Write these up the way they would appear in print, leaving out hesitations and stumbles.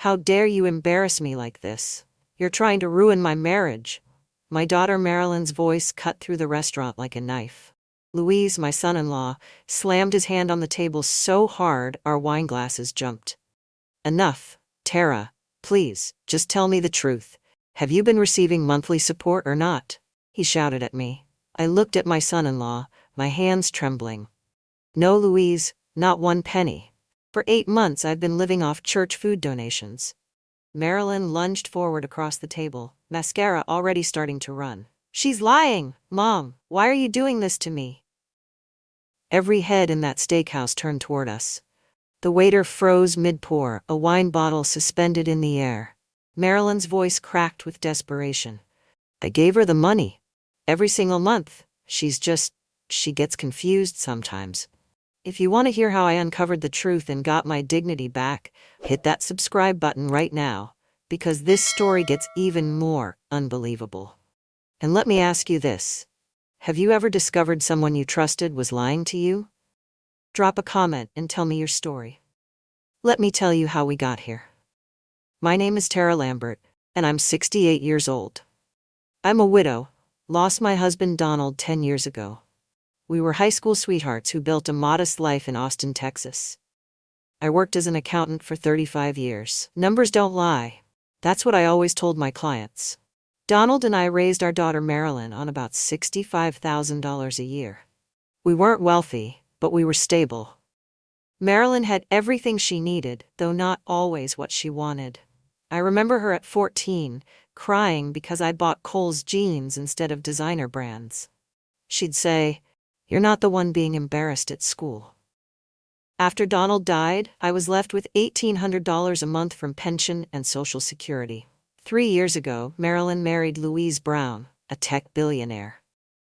How dare you embarrass me like this? You're trying to ruin my marriage. My daughter Marilyn's voice cut through the restaurant like a knife. Louise, my son-in-law, slammed his hand on the table so hard our wine glasses jumped. Enough, Tara. Please, just tell me the truth. Have you been receiving monthly support or not? He shouted at me. I looked at my son-in-law, my hands trembling. No, Louise, not one penny. For 8 months I've been living off church food donations. Marilyn lunged forward across the table, mascara already starting to run. She's lying! Mom, why are you doing this to me? Every head in that steakhouse turned toward us. The waiter froze mid-pour, a wine bottle suspended in the air. Marilyn's voice cracked with desperation. I gave her the money. Every single month. She gets confused sometimes. If you want to hear how I uncovered the truth and got my dignity back, hit that subscribe button right now, because this story gets even more unbelievable. And let me ask you this. Have you ever discovered someone you trusted was lying to you? Drop a comment and tell me your story. Let me tell you how we got here. My name is Tara Lambert, and I'm 68 years old. I'm a widow, lost my husband Donald 10 years ago. We were high school sweethearts who built a modest life in Austin, Texas. I worked as an accountant for 35 years. Numbers don't lie. That's what I always told my clients. Donald and I raised our daughter Marilyn on about $65,000 a year. We weren't wealthy, but we were stable. Marilyn had everything she needed, though not always what she wanted. I remember her at 14, crying because I bought Kohl's jeans instead of designer brands. She'd say, "You're not the one being embarrassed at school." After Donald died, I was left with $1,800 a month from pension and Social Security. 3 years ago, Marilyn married Louise Brown, a tech billionaire.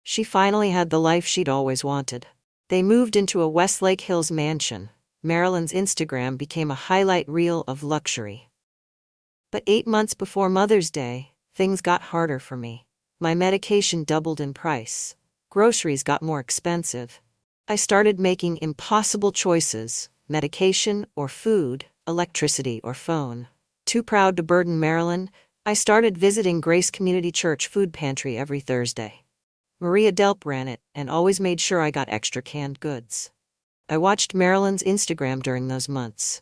She finally had the life she'd always wanted. They moved into a Westlake Hills mansion. Marilyn's Instagram became a highlight reel of luxury. But 8 months before Mother's Day, things got harder for me. My medication doubled in price. Groceries got more expensive. I started making impossible choices: medication or food, electricity or phone. Too proud to burden Marilyn, I started visiting Grace Community Church food pantry every Thursday. Maria Delp ran it and always made sure I got extra canned goods. I watched Marilyn's Instagram during those months.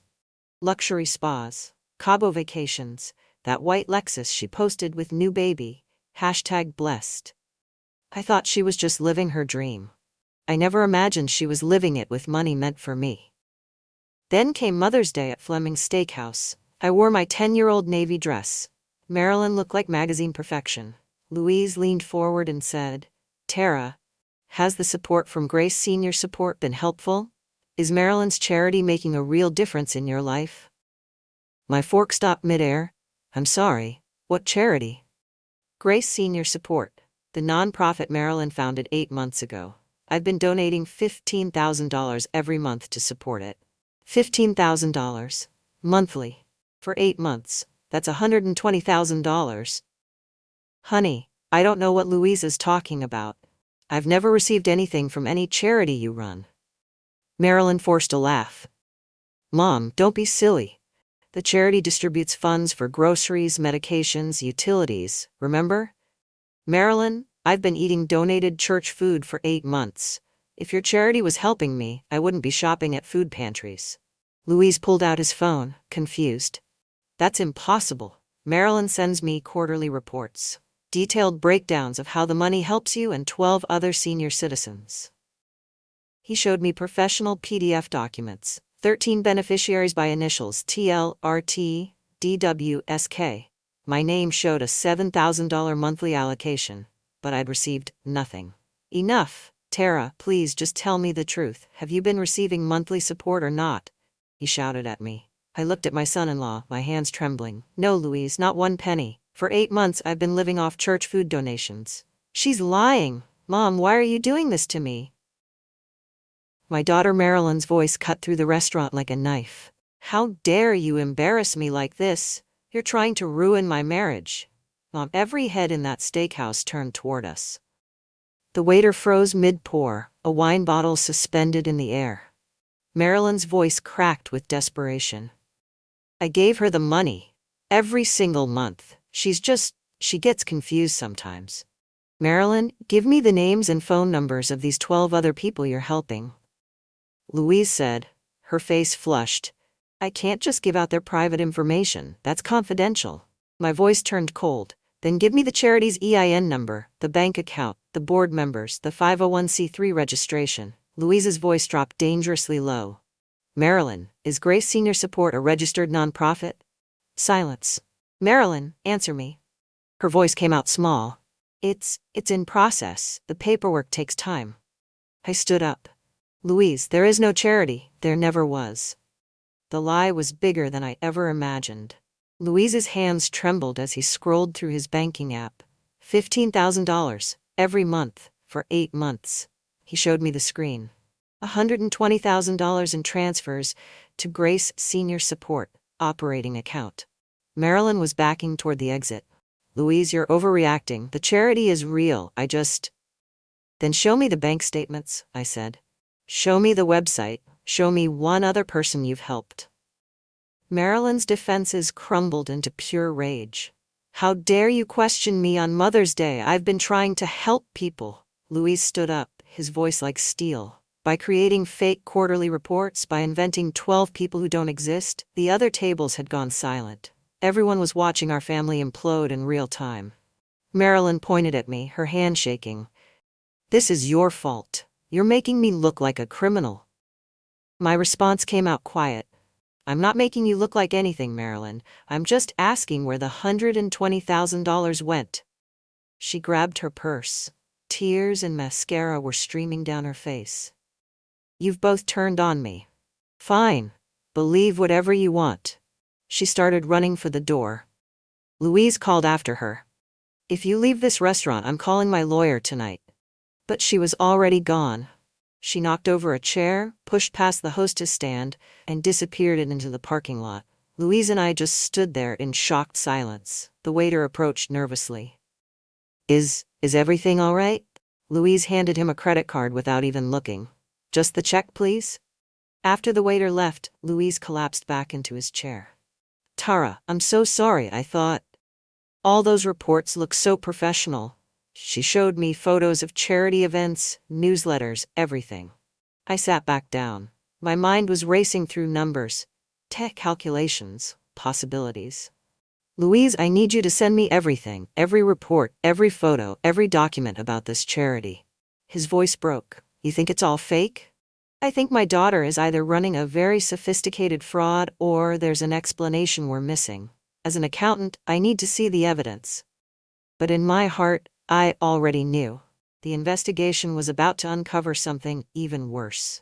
Luxury spas, Cabo vacations, that white Lexus she posted with new baby, #blessed. I thought she was just living her dream. I never imagined she was living it with money meant for me. Then came Mother's Day at Fleming's Steakhouse. I wore my 10-year-old navy dress. Marilyn looked like magazine perfection. Louise leaned forward and said, "Tara, has the support from Grace Senior Support been helpful? Is Marilyn's charity making a real difference in your life?" My fork stopped midair. I'm sorry, what charity? Grace Senior Support, the nonprofit Marilyn founded 8 months ago. I've been donating $15,000 every month to support it. $15,000 monthly for 8 months. That's $120,000. Honey, I don't know what Louise is talking about. I've never received anything from any charity you run. Marilyn forced a laugh. Mom, don't be silly. The charity distributes funds for groceries, medications, utilities, remember? Marilyn, I've been eating donated church food for 8 months. If your charity was helping me, I wouldn't be shopping at food pantries. Louise pulled out his phone, confused. That's impossible. Marilyn sends me quarterly reports. Detailed breakdowns of how the money helps you and 12 other senior citizens. He showed me professional PDF documents, 13 beneficiaries by initials TL, RT, DW, SK. My name showed a $7,000 monthly allocation, but I'd received nothing. Enough, Tara, please just tell me the truth. Have you been receiving monthly support or not? He shouted at me. I looked at my son-in-law, my hands trembling. No, Louise, not one penny. For 8 months I've been living off church food donations. She's lying. Mom, why are you doing this to me? My daughter Marilyn's voice cut through the restaurant like a knife. How dare you embarrass me like this? You're trying to ruin my marriage. Mom, every head in that steakhouse turned toward us. The waiter froze mid-pour, a wine bottle suspended in the air. Marilyn's voice cracked with desperation. I gave her the money. Every single month. She gets confused sometimes. Marilyn, give me the names and phone numbers of these 12 other people you're helping. Louise said, her face flushed. I can't just give out their private information. That's confidential. My voice turned cold. Then give me the charity's EIN number, the bank account, the board members, the 501c3 registration. Louise's voice dropped dangerously low. Marilyn, is Grace Senior Support a registered nonprofit? Silence. Marilyn, answer me. Her voice came out small. It's in process. The paperwork takes time. I stood up. Louise, there is no charity. There never was. The lie was bigger than I ever imagined. Louise's hands trembled as he scrolled through his banking app. $15,000 every month for 8 months. He showed me the screen. $120,000 in transfers to Grace Senior Support operating account. Marilyn was backing toward the exit. Louise, you're overreacting. The charity is real. Then show me the bank statements, I said. Show me the website. Show me one other person you've helped. Marilyn's defenses crumbled into pure rage. How dare you question me on Mother's Day? I've been trying to help people. Louise stood up, his voice like steel. By creating fake quarterly reports, by inventing 12 people who don't exist, the other tables had gone silent. Everyone was watching our family implode in real time. Marilyn pointed at me, her hand shaking. This is your fault. You're making me look like a criminal. My response came out quiet. I'm not making you look like anything, Marilyn. I'm just asking where the $120,000 went. She grabbed her purse. Tears and mascara were streaming down her face. You've both turned on me. Fine. Believe whatever you want. She started running for the door. Louise called after her. If you leave this restaurant, I'm calling my lawyer tonight. But she was already gone. She knocked over a chair, pushed past the hostess stand, and disappeared into the parking lot. Louise and I just stood there in shocked silence. The waiter approached nervously. Is everything all right? Louise handed him a credit card without even looking. Just the check, please? After the waiter left, Louise collapsed back into his chair. Tara, I'm so sorry. I thought. All those reports look so professional. She showed me photos of charity events, newsletters, everything. I sat back down. My mind was racing through numbers, tech calculations, possibilities. Louise, I need you to send me everything, every report, every photo, every document about this charity. His voice broke. You think it's all fake? I think my daughter is either running a very sophisticated fraud or there's an explanation we're missing. As an accountant, I need to see the evidence. But in my heart, I already knew. The investigation was about to uncover something even worse.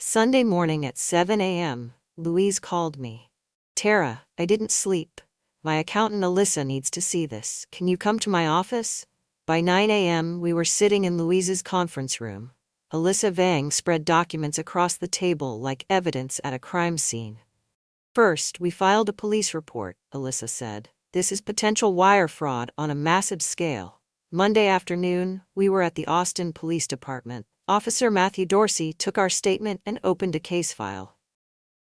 Sunday morning at 7 a.m., Louise called me. Tara, I didn't sleep. My accountant Alyssa needs to see this. Can you come to my office? By 9 a.m., we were sitting in Louise's conference room. Alyssa Vang spread documents across the table like evidence at a crime scene. First, we filed a police report, Alyssa said. This is potential wire fraud on a massive scale. Monday afternoon, we were at the Austin Police Department. Officer Matthew Dorsey took our statement and opened a case file.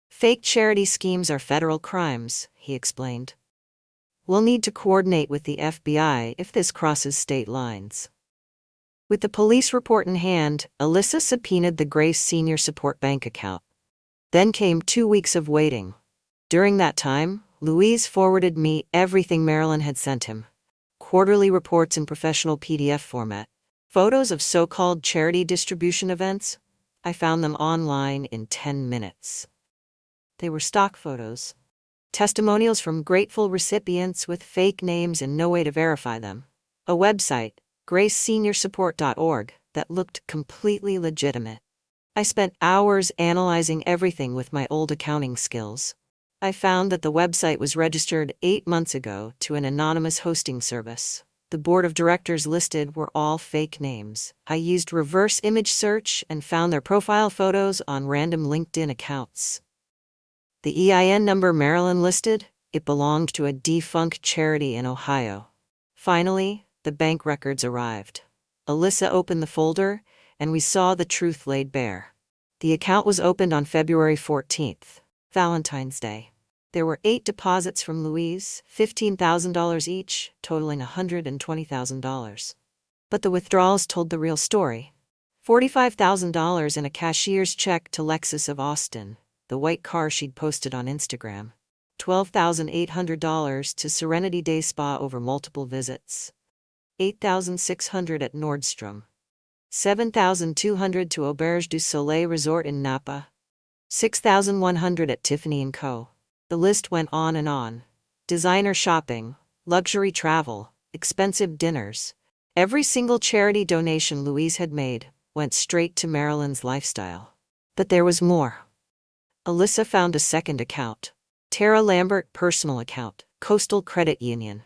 Fake charity schemes are federal crimes, he explained. We'll need to coordinate with the FBI if this crosses state lines. With the police report in hand, Alyssa subpoenaed the Grace Senior Support bank account. Then came 2 weeks of waiting. During that time, Louise forwarded me everything Marilyn had sent him. Quarterly reports in professional PDF format. Photos of so-called charity distribution events. I found them online in 10 minutes. They were stock photos. Testimonials from grateful recipients with fake names and no way to verify them. A website, graceseniorsupport.org, that looked completely legitimate. I spent hours analyzing everything with my old accounting skills. I found that the website was registered 8 months ago to an anonymous hosting service. The board of directors listed were all fake names. I used reverse image search and found their profile photos on random LinkedIn accounts. The EIN number Marilyn listed, it belonged to a defunct charity in Ohio. Finally, the bank records arrived. Alyssa opened the folder, and we saw the truth laid bare. The account was opened on February 14th. Valentine's Day. There were 8 deposits from Louise, $15,000 each, totaling $120,000. But the withdrawals told the real story. $45,000 in a cashier's check to Lexus of Austin, the white car she'd posted on Instagram. $12,800 to Serenity Day Spa over multiple visits. $8,600 at Nordstrom. $7,200 to Auberge du Soleil Resort in Napa. $6,100 at Tiffany & Co. The list went on and on. Designer shopping, luxury travel, expensive dinners. Every single charity donation Louise had made went straight to Marilyn's lifestyle. But there was more. Alyssa found a second account. Tara Lambert personal account, Coastal Credit Union.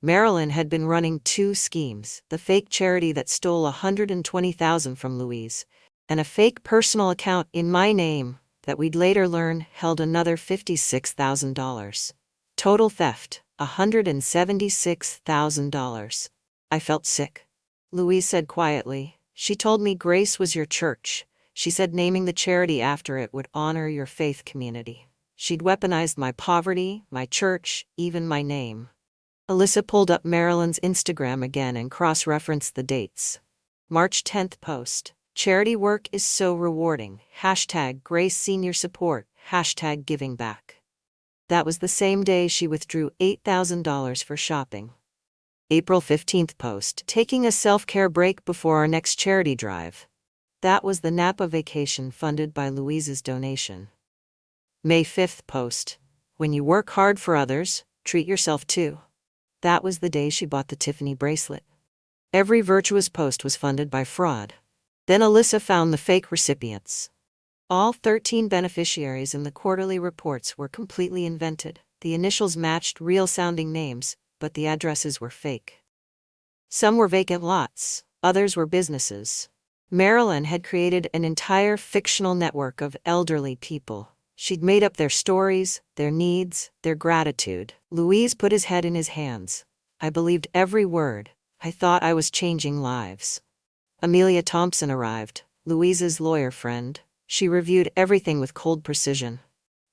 Marilyn had been running 2 schemes, the fake charity that stole $120,000 from Louise, and a fake personal account in my name that we'd later learn held another $56,000. Total theft, $176,000. I felt sick. Louise said quietly, "She told me Grace was your church. She said naming the charity after it would honor your faith community. She'd weaponized my poverty, my church, even my name." Alyssa pulled up Marilyn's Instagram again and cross-referenced the dates. March 10th post. Charity work is so rewarding. #Grace Senior Support. #giving back. That was the same day she withdrew $8,000 for shopping. April 15th post. Taking a self-care break before our next charity drive. That was the Napa vacation funded by Louise's donation. May 5th post. When you work hard for others, treat yourself too. That was the day she bought the Tiffany bracelet. Every virtuous post was funded by fraud. Then Alyssa found the fake recipients. All 13 beneficiaries in the quarterly reports were completely invented. The initials matched real-sounding names, but the addresses were fake. Some were vacant lots, others were businesses. Marilyn had created an entire fictional network of elderly people. She'd made up their stories, their needs, their gratitude. Louise put his head in his hands. I believed every word. I thought I was changing lives. Amelia Thompson arrived, Louise's lawyer friend. She reviewed everything with cold precision.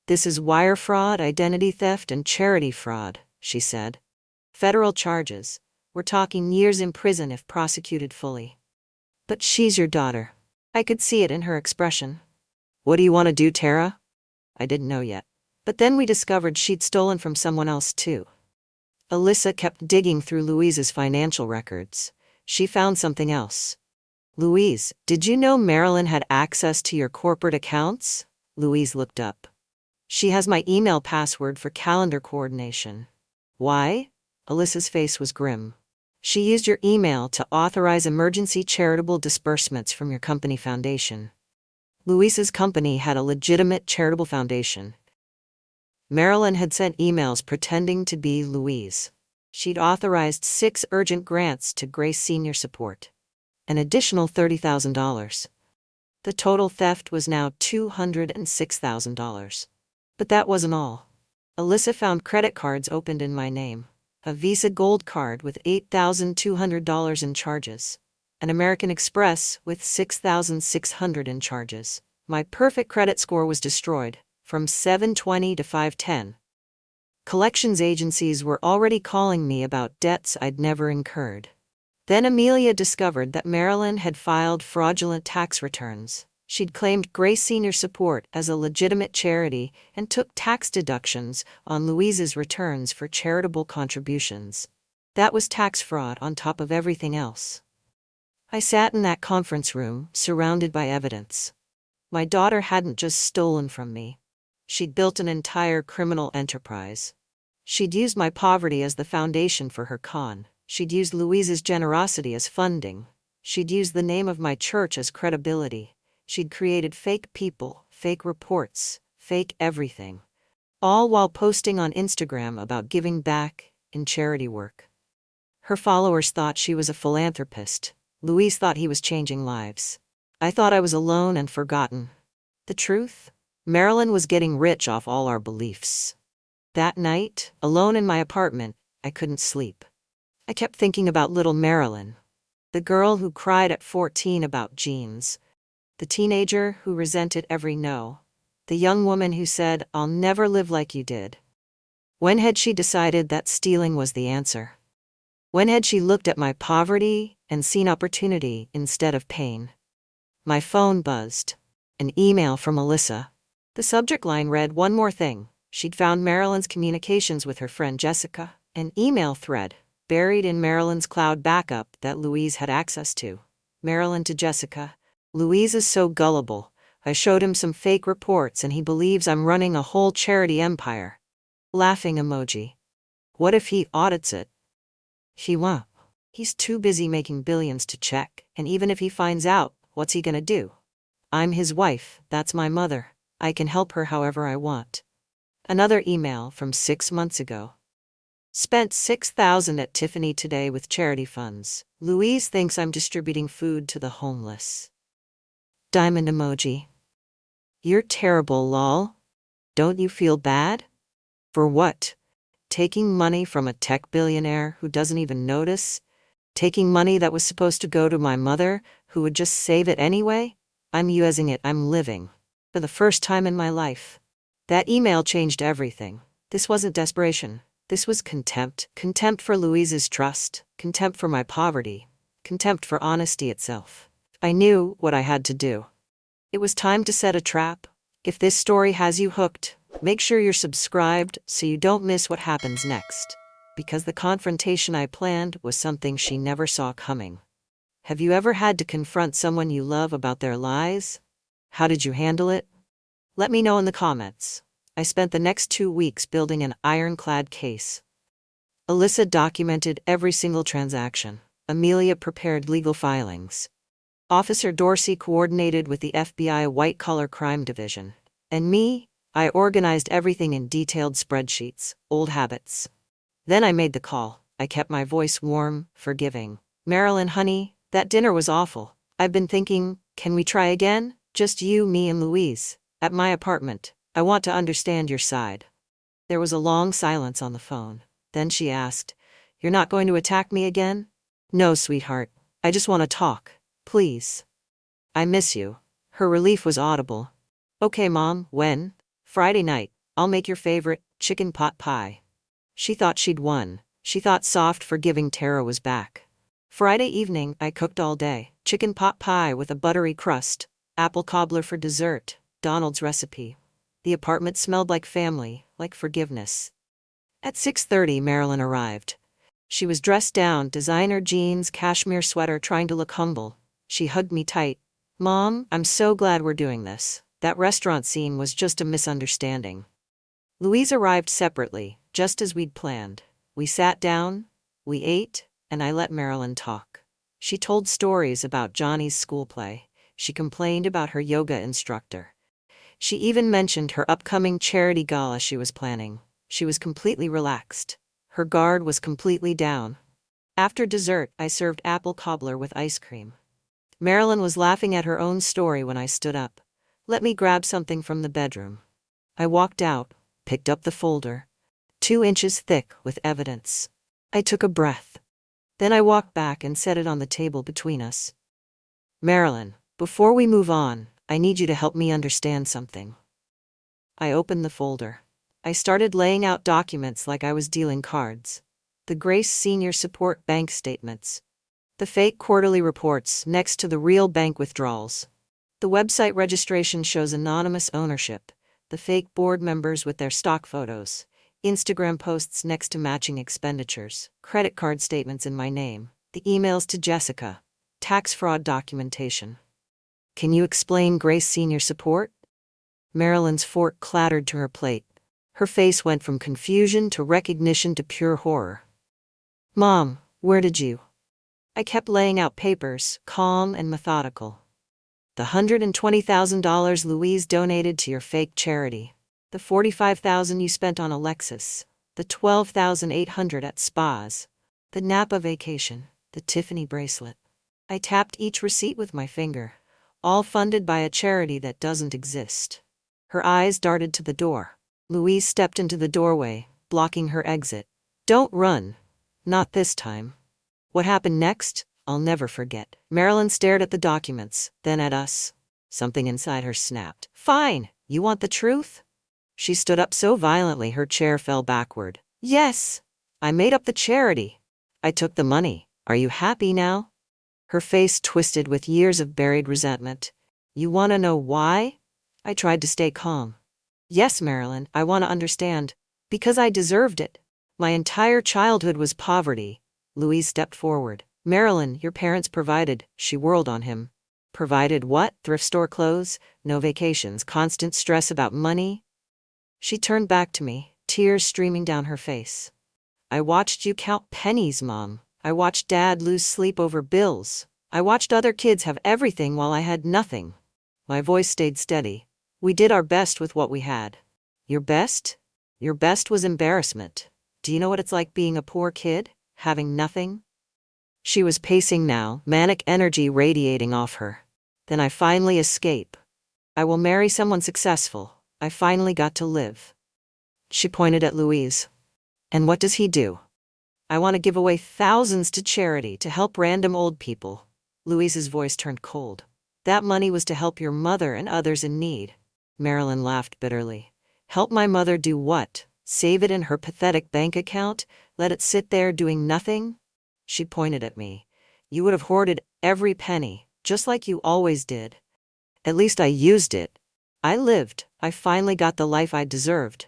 "This is wire fraud, identity theft, and charity fraud," she said. "Federal charges. We're talking years in prison if prosecuted fully." "But she's your daughter." I could see it in her expression. "What do you want to do, Tara?" I didn't know yet. But then we discovered she'd stolen from someone else too. Alyssa kept digging through Louise's financial records. She found something else. "Louise, did you know Marilyn had access to your corporate accounts?" Louise looked up. "She has my email password for calendar coordination." "Why?" Alyssa's face was grim. "She used your email to authorize emergency charitable disbursements from your company foundation." Louise's company had a legitimate charitable foundation. Marilyn had sent emails pretending to be Louise. She'd authorized 6 urgent grants to Grace Senior Support. An additional $30,000. The total theft was now $206,000. But that wasn't all. Alyssa found credit cards opened in my name. A Visa Gold card with $8,200 in charges. An American Express with $6,600 in charges. My perfect credit score was destroyed, from 720 to 510. Collections agencies were already calling me about debts I'd never incurred. Then Amelia discovered that Marilyn had filed fraudulent tax returns. She'd claimed Grace Senior Support as a legitimate charity and took tax deductions on Louise's returns for charitable contributions. That was tax fraud on top of everything else. I sat in that conference room, surrounded by evidence. My daughter hadn't just stolen from me. She'd built an entire criminal enterprise. She'd used my poverty as the foundation for her con. She'd used Louise's generosity as funding. She'd used the name of my church as credibility. She'd created fake people, fake reports, fake everything. All while posting on Instagram about giving back in charity work. Her followers thought she was a philanthropist. Louise thought he was changing lives. I thought I was alone and forgotten. The truth? Marilyn was getting rich off all our beliefs. That night, alone in my apartment, I couldn't sleep. I kept thinking about little Marilyn. The girl who cried at 14 about jeans. The teenager who resented every no. The young woman who said, "I'll never live like you did." When had she decided that stealing was the answer? When had she looked at my poverty and seen opportunity instead of pain? My phone buzzed. An email from Alyssa. The subject line read, "One more thing." She'd found Marilyn's communications with her friend Jessica, an email thread buried in Marilyn's cloud backup that Louise had access to. Marilyn to Jessica. "Louise is so gullible. I showed him some fake reports and he believes I'm running a whole charity empire." Laughing emoji. What if he audits it? He won't. He's too busy making billions to check, and even if he finds out, what's he gonna do? I'm his wife, that's my mother. I can help her however I want. Another email from 6 months ago. Spent $6,000 at Tiffany today with charity funds. Louise thinks I'm distributing food to the homeless. Diamond emoji. You're terrible, lol. Don't you feel bad? For what? Taking money from a tech billionaire who doesn't even notice? Taking money that was supposed to go to my mother, who would just save it anyway? I'm using it, I'm living. For the first time in my life. That email changed everything. This wasn't desperation. This was contempt. Contempt for Louise's trust. Contempt for my poverty. Contempt for honesty itself. I knew what I had to do. It was time to set a trap. If this story has you hooked, make sure you're subscribed so you don't miss what happens next. Because the confrontation I planned was something she never saw coming. Have you ever had to confront someone you love about their lies? How did you handle it? Let me know in the comments. I spent the next 2 weeks building an ironclad case. Alyssa documented every single transaction. Amelia prepared legal filings. Officer Dorsey coordinated with the FBI White-Collar Crime Division. And me, I organized everything in detailed spreadsheets, old habits. Then I made the call. I kept my voice warm, forgiving. "Marilyn, honey, that dinner was awful. I've been thinking, can we try again? Just you, me, and Louise. At my apartment. I want to understand your side." There was a long silence on the phone. Then she asked, "You're not going to attack me again?" "No, sweetheart. I just want to talk. Please. I miss you." Her relief was audible. "Okay, Mom, when?" "Friday night. I'll make your favorite, chicken pot pie." She thought she'd won. She thought soft, forgiving Tara was back. Friday evening, I cooked all day. Chicken pot pie with a buttery crust. Apple cobbler for dessert. Donald's recipe. The apartment smelled like family, like forgiveness. At 6:30, Marilyn arrived. She was dressed down, designer jeans, cashmere sweater, trying to look humble. She hugged me tight. "Mom, I'm so glad we're doing this. That restaurant scene was just a misunderstanding." Louise arrived separately, just as we'd planned. We sat down, we ate, and I let Marilyn talk. She told stories about Johnny's school play. She complained about her yoga instructor. She even mentioned her upcoming charity gala she was planning. She was completely relaxed. Her guard was completely down. After dessert, I served apple cobbler with ice cream. Marilyn was laughing at her own story when I stood up. "Let me grab something from the bedroom." I walked out, picked up the folder. 2 inches thick with evidence. I took a breath. Then I walked back and set it on the table between us. "Marilyn, before we move on, I need you to help me understand something." I opened the folder. I started laying out documents like I was dealing cards. The Grace Senior Support bank statements. The fake quarterly reports next to the real bank withdrawals. The website registration shows anonymous ownership. The fake board members with their stock photos. Instagram posts next to matching expenditures. Credit card statements in my name. The emails to Jessica. Tax fraud documentation. "Can you explain Grace Senior Support?" Marilyn's fork clattered to her plate. Her face went from confusion to recognition to pure horror. "Mom, where did you?" I kept laying out papers, calm and methodical. "The $120,000 Louise donated to your fake charity. The $45,000 you spent on Alexis. The $12,800 at spas. The Napa vacation. The Tiffany bracelet." I tapped each receipt with my finger. All funded by a charity that doesn't exist. Her eyes darted to the door. Louise stepped into the doorway, blocking her exit. "Don't run. Not this time." What happened next, I'll never forget. Marilyn stared at the documents, then at us. Something inside her snapped. "Fine, you want the truth?" She stood up so violently her chair fell backward. Yes. I made up the charity. I took the money. Are you happy now? Her face twisted with years of buried resentment. You want to know why? I tried to stay calm. Yes, Marilyn, I want to understand. Because I deserved it. My entire childhood was poverty. Louise stepped forward. Marilyn, your parents provided. She whirled on him. Provided what? Thrift store clothes? No vacations, constant stress about money? She turned back to me, tears streaming down her face. I watched you count pennies, Mom. I watched Dad lose sleep over bills. I watched other kids have everything while I had nothing. My voice stayed steady. We did our best with what we had. Your best? Your best was embarrassment. Do you know what it's like being a poor kid? Having nothing? She was pacing now, manic energy radiating off her. Then I finally escape. I will marry someone successful. I finally got to live. She pointed at Louise. And what does he do? I want to give away thousands to charity to help random old people. Louise's voice turned cold. That money was to help your mother and others in need. Marilyn laughed bitterly. Help my mother do what? Save it in her pathetic bank account? Let it sit there doing nothing? She pointed at me. You would have hoarded every penny, just like you always did. At least I used it. I lived. I finally got the life I deserved.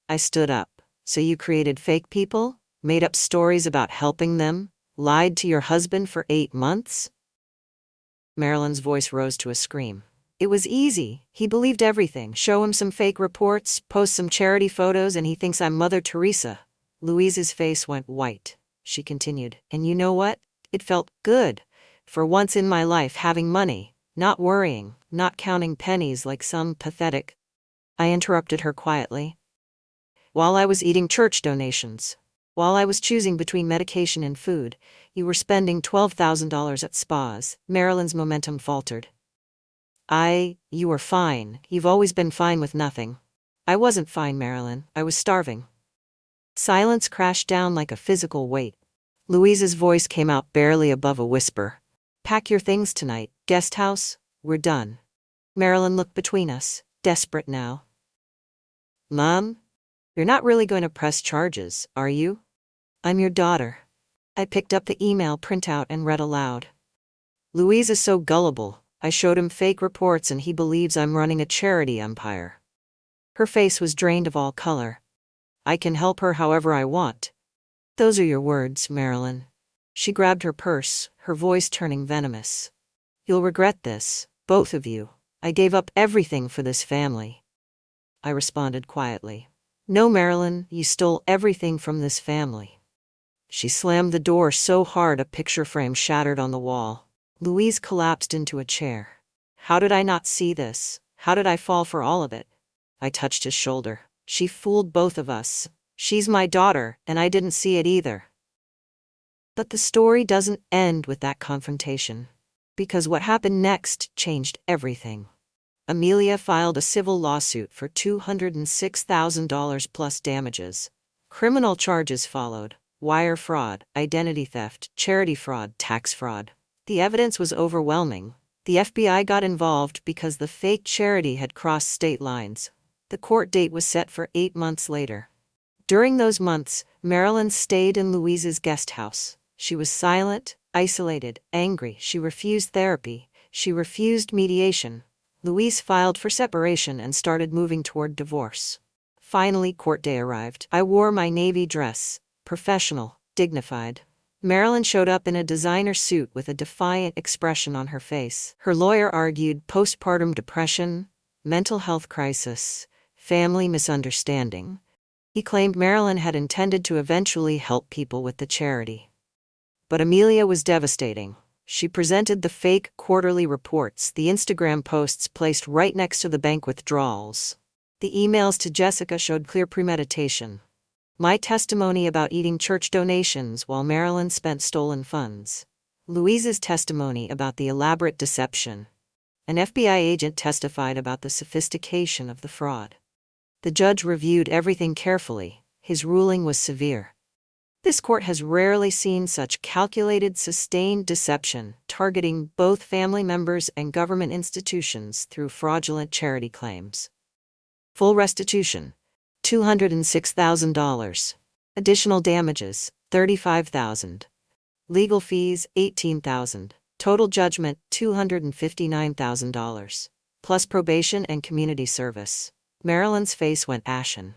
I stood up. So you created fake people? Made up stories about helping them? Lied to your husband for 8 months? Marilyn's voice rose to a scream. It was easy. He believed everything. Show him some fake reports, post some charity photos, and he thinks I'm Mother Teresa. Louise's face went white. She continued, and you know what? It felt good. For once in my life, having money, not worrying, not counting pennies like some pathetic. I interrupted her quietly. While I was eating church donations, while I was choosing between medication and food, you were spending $12,000 at spas. Marilyn's momentum faltered. You were fine. You've always been fine with nothing. I wasn't fine, Marilyn. I was starving. Silence crashed down like a physical weight. Louise's voice came out barely above a whisper. Pack your things tonight. Guest house, we're done. Marilyn looked between us, desperate now. Mom? You're not really going to press charges, are you? I'm your daughter. I picked up the email printout and read aloud. Louise is so gullible. I showed him fake reports and he believes I'm running a charity empire. Her face was drained of all color. I can help her however I want. Those are your words, Marilyn. She grabbed her purse, her voice turning venomous. You'll regret this, both of you. I gave up everything for this family. I responded quietly. No, Marilyn, you stole everything from this family. She slammed the door so hard a picture frame shattered on the wall. Louise collapsed into a chair. How did I not see this? How did I fall for all of it? I touched his shoulder. She fooled both of us. She's my daughter, and I didn't see it either. But the story doesn't end with that confrontation. Because what happened next changed everything. Amelia filed a civil lawsuit for $206,000 plus damages. Criminal charges followed: wire fraud, identity theft, charity fraud, tax fraud. The evidence was overwhelming. The FBI got involved because the fake charity had crossed state lines. The court date was set for 8 months later. During those months, Marilyn stayed in Louise's guest house. She was silent, isolated, angry. She refused therapy. She refused mediation. Louise filed for separation and started moving toward divorce. Finally, court day arrived. I wore my navy dress, professional, dignified. Marilyn showed up in a designer suit with a defiant expression on her face. Her lawyer argued postpartum depression, mental health crisis, family misunderstanding. He claimed Marilyn had intended to eventually help people with the charity. But Amelia was devastating. She presented the fake quarterly reports, the Instagram posts placed right next to the bank withdrawals. The emails to Jessica showed clear premeditation. My testimony about eating church donations while Marilyn spent stolen funds. Louise's testimony about the elaborate deception. An FBI agent testified about the sophistication of the fraud. The judge reviewed everything carefully. His ruling was severe. This court has rarely seen such calculated, sustained deception, targeting both family members and government institutions through fraudulent charity claims. Full restitution: $206,000. Additional damages, $35,000. Legal fees, $18,000. Total judgment, $259,000. Plus probation and community service. Marilyn's face went ashen.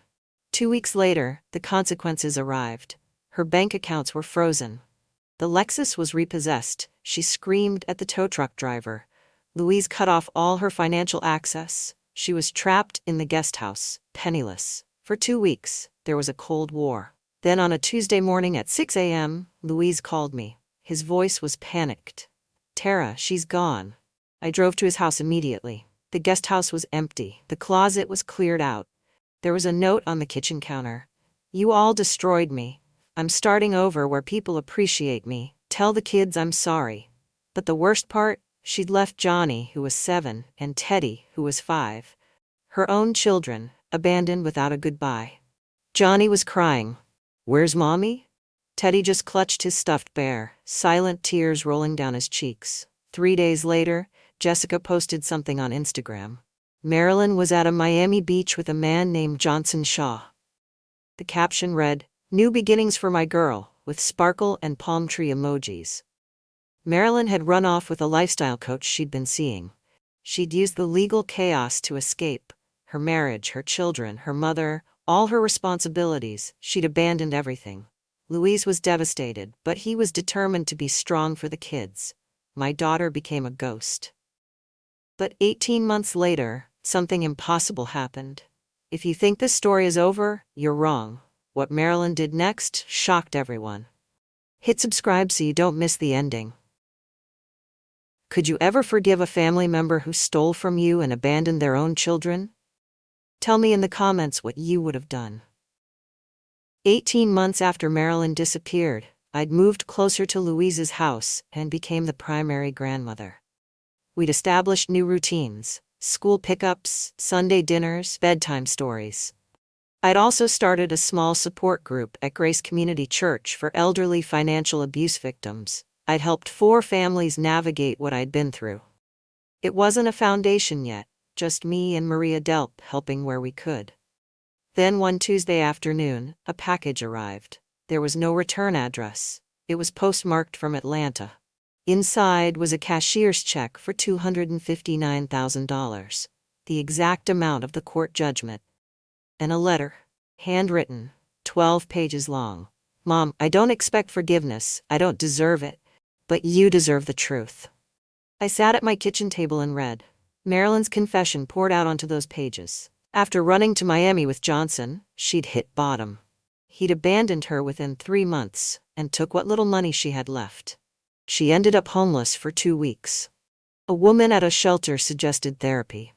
2 weeks later, the consequences arrived. Her bank accounts were frozen. The Lexus was repossessed. She screamed at the tow truck driver. Louise cut off all her financial access. She was trapped in the guest house, penniless. For 2 weeks, there was a cold war. Then on a Tuesday morning at 6 a.m., Louise called me. His voice was panicked. "Tara, she's gone." I drove to his house immediately. The guest house was empty. The closet was cleared out. There was a note on the kitchen counter. "You all destroyed me. I'm starting over where people appreciate me. Tell the kids I'm sorry." But the worst part, she'd left Johnny, who was 7, and Teddy, who was 5. Her own children, abandoned without a goodbye. Johnny was crying. "Where's Mommy?" Teddy just clutched his stuffed bear, silent tears rolling down his cheeks. 3 days later, Jessica posted something on Instagram. Marilyn was at a Miami beach with a man named Johnson Shaw. The caption read, "New beginnings for my girl," with sparkle and palm tree emojis. Marilyn had run off with a lifestyle coach she'd been seeing. She'd used the legal chaos to escape. Her marriage, her children, her mother, all her responsibilities, she'd abandoned everything. Louise was devastated, but he was determined to be strong for the kids. My daughter became a ghost. But 18 months later, something impossible happened. If you think this story is over, you're wrong. What Marilyn did next shocked everyone. Hit subscribe so you don't miss the ending. Could you ever forgive a family member who stole from you and abandoned their own children? Tell me in the comments what you would have done. 18 months after Marilyn disappeared, I'd moved closer to Louise's house and became the primary grandmother. We'd established new routines: school pickups, Sunday dinners, bedtime stories. I'd also started a small support group at Grace Community Church for elderly financial abuse victims. I'd helped 4 families navigate what I'd been through. It wasn't a foundation yet, just me and Maria Delp helping where we could. Then one Tuesday afternoon, a package arrived. There was no return address. It was postmarked from Atlanta. Inside was a cashier's check for $259,000, the exact amount of the court judgment. And a letter, handwritten, 12 pages long. "Mom, I don't expect forgiveness, I don't deserve it, but you deserve the truth." I sat at my kitchen table and read. Marilyn's confession poured out onto those pages. After running to Miami with Johnson, she'd hit bottom. He'd abandoned her within 3 months and took what little money she had left. She ended up homeless for 2 weeks. A woman at a shelter suggested therapy.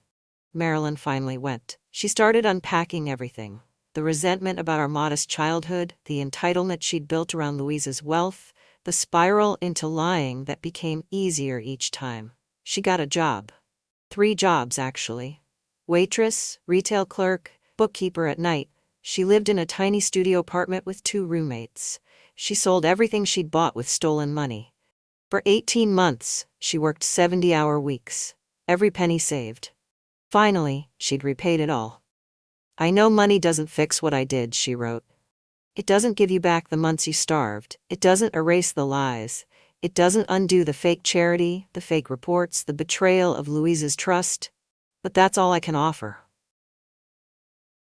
Marilyn finally went. She started unpacking everything. The resentment about our modest childhood, the entitlement she'd built around Louise's wealth, the spiral into lying that became easier each time. She got a job. 3 jobs, actually. Waitress, retail clerk, bookkeeper at night. She lived in a tiny studio apartment with 2 roommates. She sold everything she'd bought with stolen money. For 18 months, she worked 70-hour weeks. Every penny saved. Finally, she'd repaid it all. "I know money doesn't fix what I did," she wrote. "It doesn't give you back the months you starved. It doesn't erase the lies. It doesn't undo the fake charity, the fake reports, the betrayal of Louise's trust. But that's all I can offer."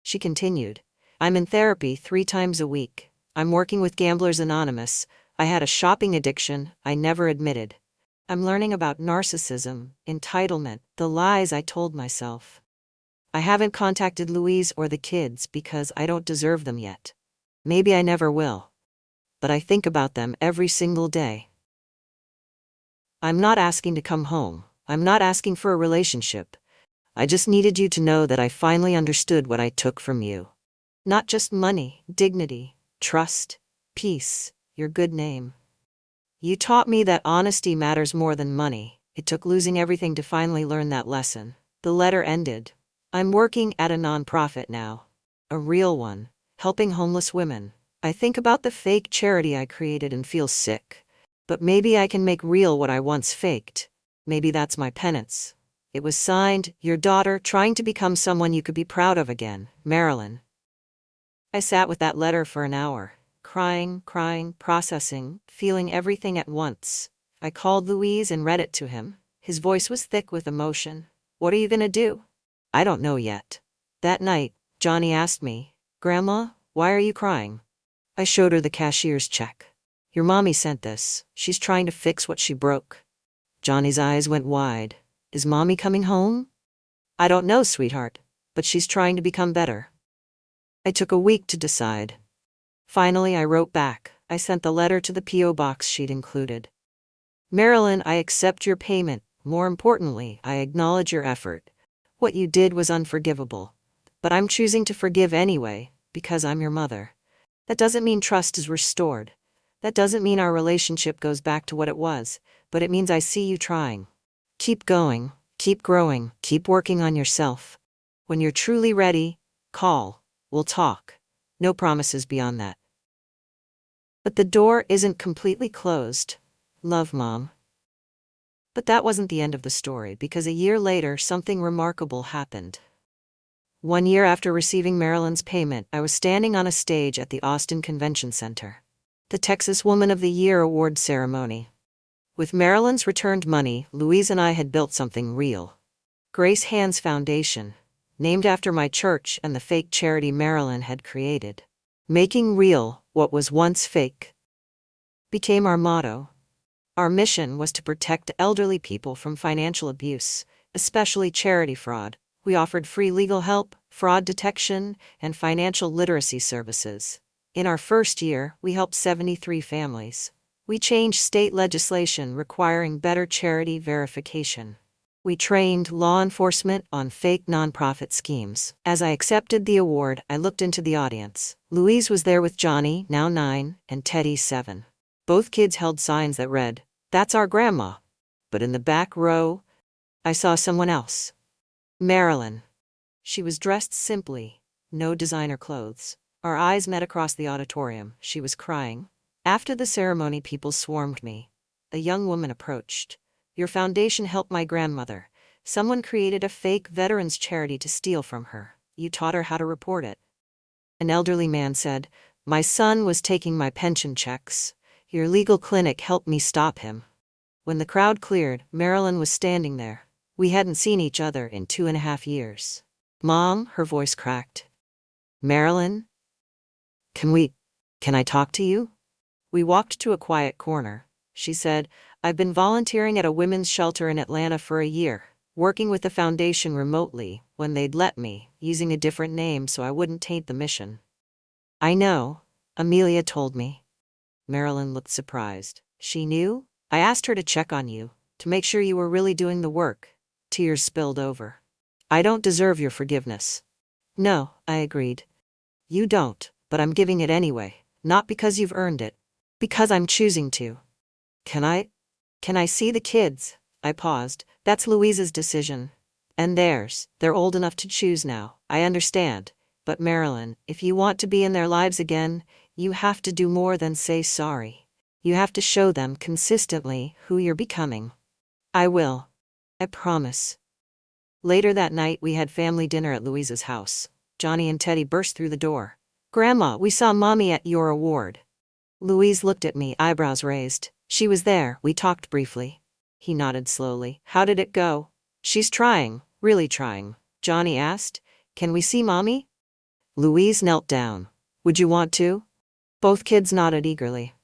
She continued, "I'm in therapy 3 times a week. I'm working with Gamblers Anonymous. I had a shopping addiction I never admitted. I'm learning about narcissism, entitlement, the lies I told myself. I haven't contacted Louise or the kids because I don't deserve them yet. Maybe I never will. But I think about them every single day. I'm not asking to come home. I'm not asking for a relationship. I just needed you to know that I finally understood what I took from you. Not just money, dignity, trust, peace, your good name. You taught me that honesty matters more than money. It took losing everything to finally learn that lesson." The letter ended. "I'm working at a nonprofit now. A real one, helping homeless women. I think about the fake charity I created and feel sick. But maybe I can make real what I once faked. Maybe that's my penance." It was signed, "Your daughter trying to become someone you could be proud of again, Marilyn." I sat with that letter for an hour. crying, processing, feeling everything at once. I called Louise and read it to him. His voice was thick with emotion. "What are you gonna do?" "I don't know yet." That night, Johnny asked me, "Grandma, why are you crying?" I showed her the cashier's check. "Your mommy sent this. She's trying to fix what she broke." Johnny's eyes went wide. "Is mommy coming home?" "I don't know, sweetheart, but she's trying to become better." I took a week to decide. Finally, I wrote back. I sent the letter to the P.O. box she'd included. "Marilyn, I accept your payment. More importantly, I acknowledge your effort. What you did was unforgivable. But I'm choosing to forgive anyway, because I'm your mother. That doesn't mean trust is restored. That doesn't mean our relationship goes back to what it was, but it means I see you trying. Keep going, keep growing, keep working on yourself. When you're truly ready, call. We'll talk. No promises beyond that." But the door isn't completely closed. Love, Mom. But that wasn't the end of the story, because a year later, something remarkable happened. 1 year after receiving Marilyn's payment, I was standing on a stage at the Austin Convention Center. The Texas Woman of the Year award ceremony. With Marilyn's returned money, Louise and I had built something real. Grace Hand's Foundation, named after my church and the fake charity Marilyn had created. Making real what was once fake became our motto. Our mission was to protect elderly people from financial abuse, especially charity fraud. We offered free legal help, fraud detection, and financial literacy services. In our first year, we helped 73 families. We changed state legislation requiring better charity verification. We trained law enforcement on fake nonprofit schemes. As I accepted the award, I looked into the audience. Louise was there with Johnny, now 9, and Teddy, 7. Both kids held signs that read, "That's our grandma." But in the back row, I saw someone else. Marilyn. She was dressed simply, no designer clothes. Our eyes met across the auditorium. She was crying. After the ceremony, people swarmed me. A young woman approached. "Your foundation helped my grandmother. Someone created a fake veterans charity to steal from her. You taught her how to report it." An elderly man said, "My son was taking my pension checks. Your legal clinic helped me stop him." When the crowd cleared, Marilyn was standing there. We hadn't seen each other in 2.5 years. "Mom," her voice cracked. "Marilyn? Can I talk to you?" We walked to a quiet corner. She said, "I've been volunteering at a women's shelter in Atlanta for a year, working with the foundation remotely, when they'd let me, using a different name so I wouldn't taint the mission." "I know," Amelia told me. Marilyn looked surprised. "She knew?" "I asked her to check on you, to make sure you were really doing the work." Tears spilled over. "I don't deserve your forgiveness." "No," I agreed. "You don't, but I'm giving it anyway. Not because you've earned it. Because I'm choosing to." Can I see the kids?" I paused. "That's Louise's decision. And theirs. They're old enough to choose now. I understand. But Marilyn, if you want to be in their lives again, you have to do more than say sorry. You have to show them consistently who you're becoming." "I will. I promise." Later that night, we had family dinner at Louise's house. Johnny and Teddy burst through the door. "Grandma, we saw Mommy at your award." Louise looked at me, eyebrows raised. "She was there. We talked briefly." He nodded slowly. "How did it go?" "She's trying, really trying." Johnny asked, "Can we see Mommy?" Louise knelt down. "Would you want to?" Both kids nodded eagerly.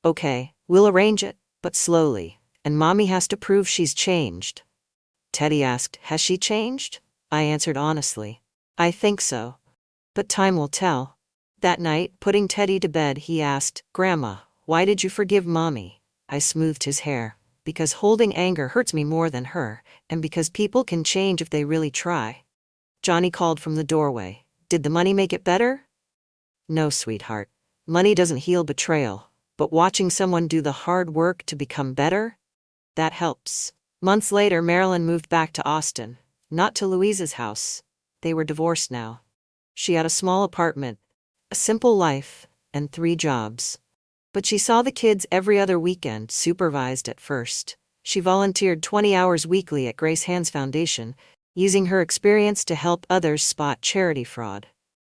"Okay, we'll arrange it, but slowly. And Mommy has to prove she's changed." Teddy asked, "Has she changed?" I answered honestly, "I think so. But time will tell." That night, putting Teddy to bed, he asked, "Grandma, why did you forgive Mommy?" I smoothed his hair. "Because holding anger hurts me more than her, and because people can change if they really try." Johnny called from the doorway. "Did the money make it better?" "No, sweetheart. Money doesn't heal betrayal, but watching someone do the hard work to become better, that helps." Months later, Marilyn moved back to Austin. Not to Louise's house. They were divorced now. She had a small apartment, a simple life, and 3 jobs. But she saw the kids every other weekend, supervised at first. She volunteered 20 hours weekly at Grace Hand's Foundation, using her experience to help others spot charity fraud.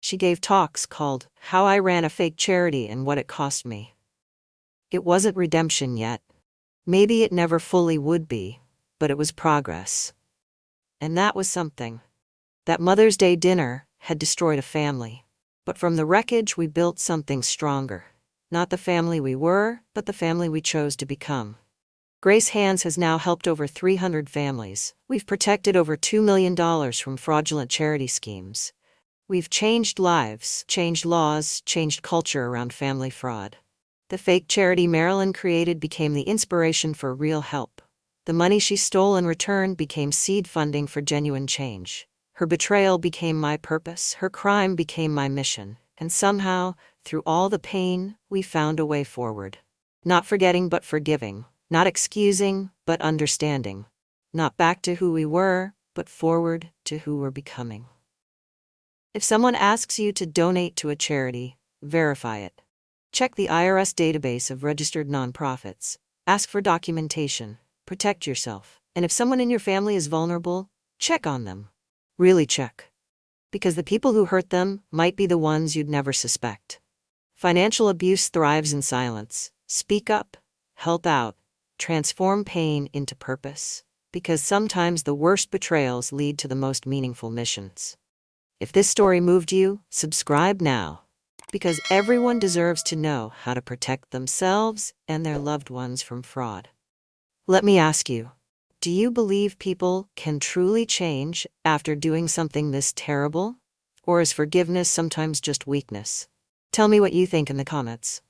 She gave talks called How I Ran a Fake Charity and What It Cost Me. It wasn't redemption yet. Maybe it never fully would be, but it was progress. And that was something. That Mother's Day dinner had destroyed a family. But from the wreckage, we built something stronger. Not the family we were, but the family we chose to become. Grace Hands has now helped over 300 families. We've protected over $2 million from fraudulent charity schemes. We've changed lives, changed laws, changed culture around family fraud. The fake charity Marilyn created became the inspiration for real help. The money she stole in return became seed funding for genuine change. Her betrayal became my purpose, her crime became my mission, and somehow, through all the pain, we found a way forward. Not forgetting but forgiving, not excusing but understanding, not back to who we were, but forward to who we're becoming. If someone asks you to donate to a charity, verify it. Check the IRS database of registered nonprofits. Ask for documentation. Protect yourself. And if someone in your family is vulnerable, check on them. Really check. Because the people who hurt them might be the ones you'd never suspect. Financial abuse thrives in silence. Speak up, help out, transform pain into purpose. Because sometimes the worst betrayals lead to the most meaningful missions. If this story moved you, subscribe now. Because everyone deserves to know how to protect themselves and their loved ones from fraud. Let me ask you, do you believe people can truly change after doing something this terrible? Or is forgiveness sometimes just weakness? Tell me what you think in the comments.